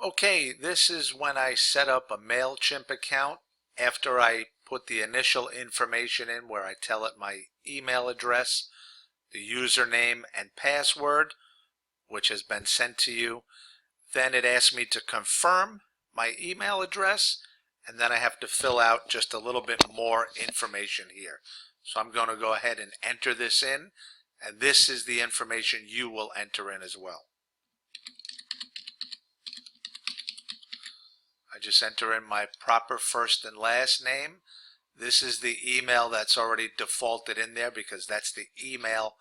Okay, this is when I set up a MailChimp account after I put the initial information in where I tell it my email address, the username and password, which has been sent to you. Then it asks me to confirm my email address, and then I have to fill out just a little bit more information here. So I'm going to go ahead and enter this in, and this is the information you will enter in as well. I just enter in my proper first and last name. This is the email that's already defaulted in there because that's the email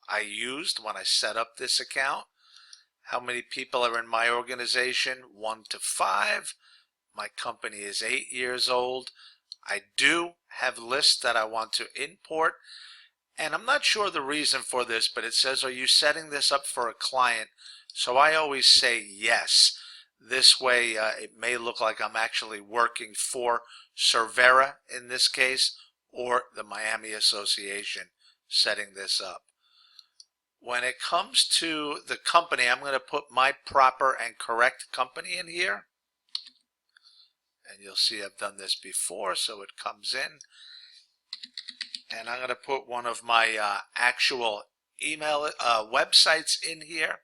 I used when I set up this account. How many people are in my organization? 1 to 5. My company is 8 years old. I do have lists that I want to import, and I'm not sure the reason for this, but it says, are you setting this up for a client? So I always say yes. This way it may look like I'm actually working for Cervera in this case, or the Miami Association setting this up. When it comes to the company, I'm going to put my proper and correct company in here. And you'll see I've done this before, so it comes in. And I'm going to put one of my actual email websites in here.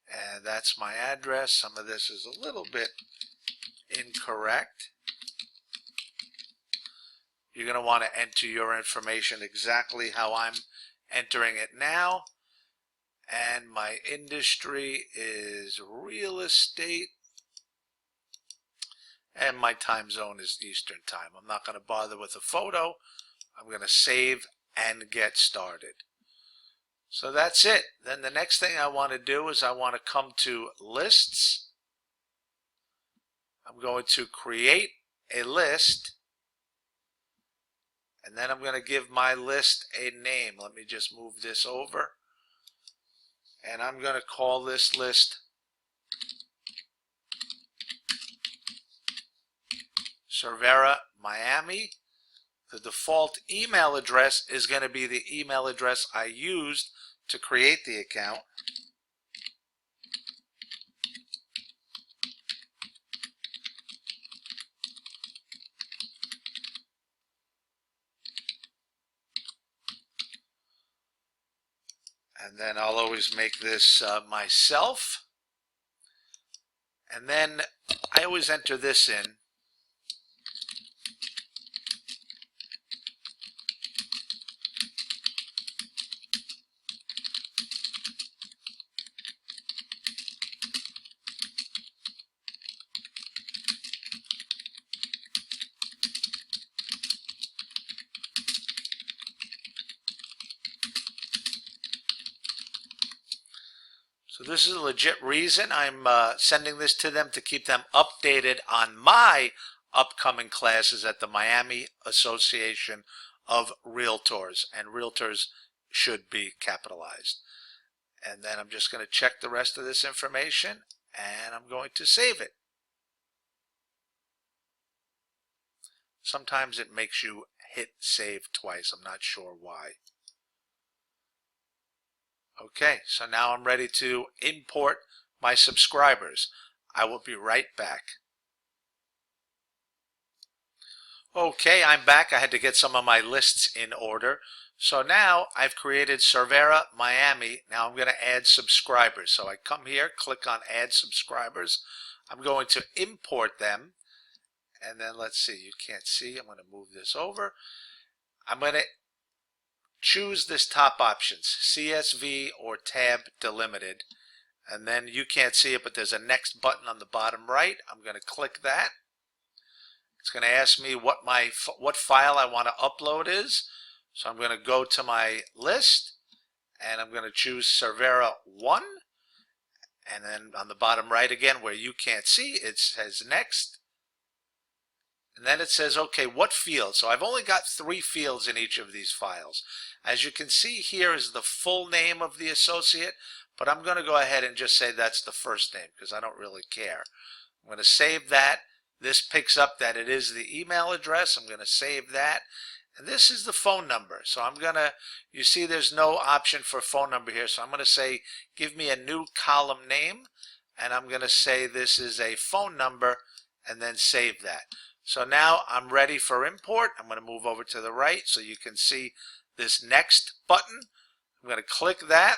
And that's my address. Some of this is a little bit incorrect. You're going to want to enter your information exactly how I'm entering it now. And my industry is real estate. And my time zone is Eastern time. I'm not going to bother with a photo. I'm going to save and get started. So that's it. Then the next thing I want to do is I want to come to lists. I'm going to create a list. And then I'm going to give my list a name. Let me just move this over. And I'm going to call this list Cervera Miami. The default email address is going to be the email address I used to create the account. And then I'll always make this myself. And then I always enter this in. So this is a legit reason I'm sending this to them, to keep them updated on my upcoming classes at the Miami Association of Realtors. And Realtors should be capitalized. And then I'm just going to check the rest of this information, and I'm going to save it. Sometimes it makes you hit save twice. I'm not sure why. Okay, so now I'm ready to import my subscribers. I will be right back. Okay, I'm back. I had to get some of my lists in order. So now I've created Cervera Miami. Now I'm going to add subscribers. So I come here, click on Add Subscribers. I'm going to import them. And then let's see, you can't see. I'm going to move this over. I'm going to choose this top options, CSV or tab delimited, and then you can't see it, but there's a next button on the bottom right. I'm going to click that. It's going to ask me what file I want to upload is. So I'm going to go to my list, and I'm going to choose Cervera 1, and then on the bottom right again, where you can't see, it says next. And then it says, okay, what field? So I've only got 3 fields in each of these files. As you can see, here is the full name of the associate, but I'm going to go ahead and just say that's the first name because I don't really care. I'm going to save that. This picks up that it is the email address. I'm going to save that. And this is the phone number. So I'm going to, you see there's no option for phone number here. So I'm going to say, give me a new column name. and I'm going to say this is a phone number and then save that. So now I'm ready for import. I'm going to move over to the right so you can see this next button. I'm going to click that,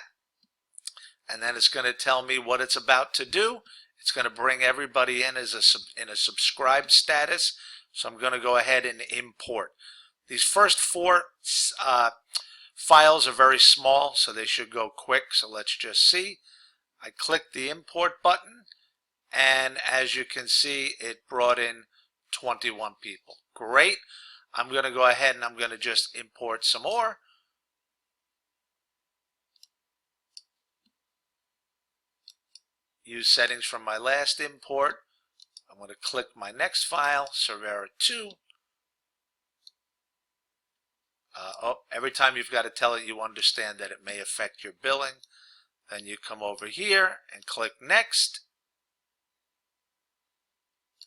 and then it's going to tell me what it's about to do. It's going to bring everybody in as in a subscribed status. So I'm going to go ahead and import. These first four files are very small, so they should go quick. So let's just see. I click the import button, and as you can see, it brought in 21 people. Great. I'm going to go ahead and I'm going to just import some more. Use settings from my last import. I'm going to click my next file, Cervera 2. Every time you've got to tell it you understand that it may affect your billing. Then you come over here and click Next.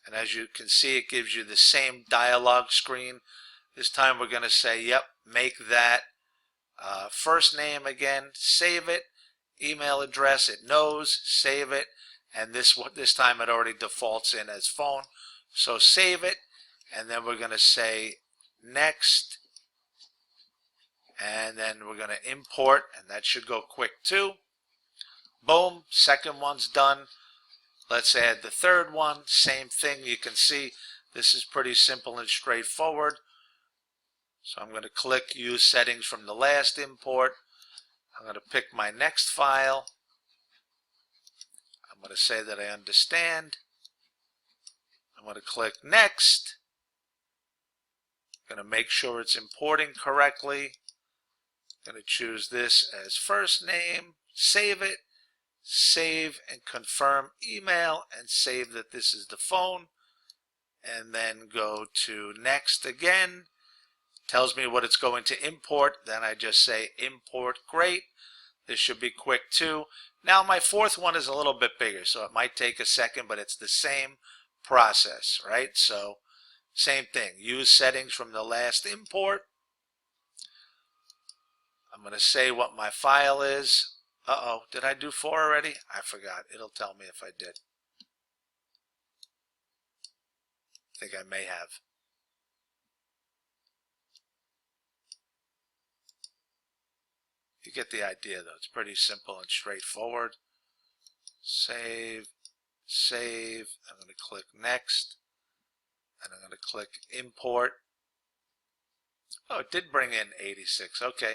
And as you can see, it gives you the same dialog screen. This time we're going to say, yep, make that first name again, save it, email address, it knows, save it, and this time it already defaults in as phone. So save it, and then we're going to say next, and then we're going to import, and that should go quick too. Boom, second one's done. Let's add the third one, same thing. You can see this is pretty simple and straightforward. So I'm going to click Use Settings from the last import. I'm going to pick my next file. I'm going to say that I understand. I'm going to click Next. I'm going to make sure it's importing correctly. I'm going to choose this as first name, save it, save and confirm email, and save that this is the phone, and then go to Next again. Tells me what it's going to import. Then I just say import. Great. This should be quick too. Now my fourth one is a little bit bigger, so it might take a second, but it's the same process, right? So same thing. Use settings from the last import. I'm going to say what my file is. Did I do 4 already? I forgot. It'll tell me if I did. I think I may have. You get the idea though. It's pretty simple and straightforward. Save, save. I'm going to click Next, and I'm going to click Import. Oh, it did bring in 86. Okay.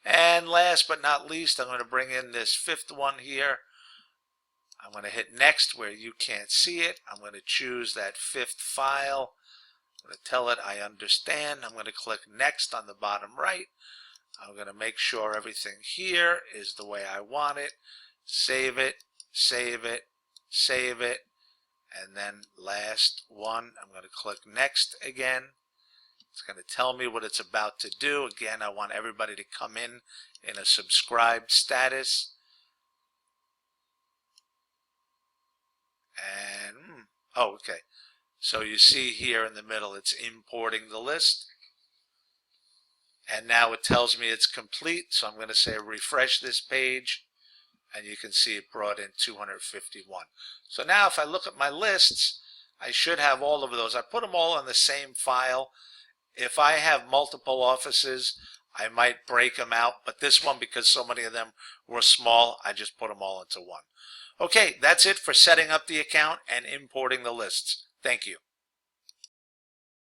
And last but not least, I'm going to bring in this fifth one here. I'm going to hit Next where you can't see it. I'm going to choose that fifth file. I'm going to tell it I understand. I'm going to click Next on the bottom right. I'm going to make sure everything here is the way I want it. Save it, save it, save it. And then last one, I'm going to click Next again. It's going to tell me what it's about to do. Again, I want everybody to come in a subscribed status. And, okay. So you see here in the middle, it's importing the list. And now it tells me it's complete. So I'm going to say refresh this page. And you can see it brought in 251. So now if I look at my lists, I should have all of those. I put them all in the same file. If I have multiple offices, I might break them out. But this one, because so many of them were small, I just put them all into one. Okay, that's it for setting up the account and importing the lists. Thank you.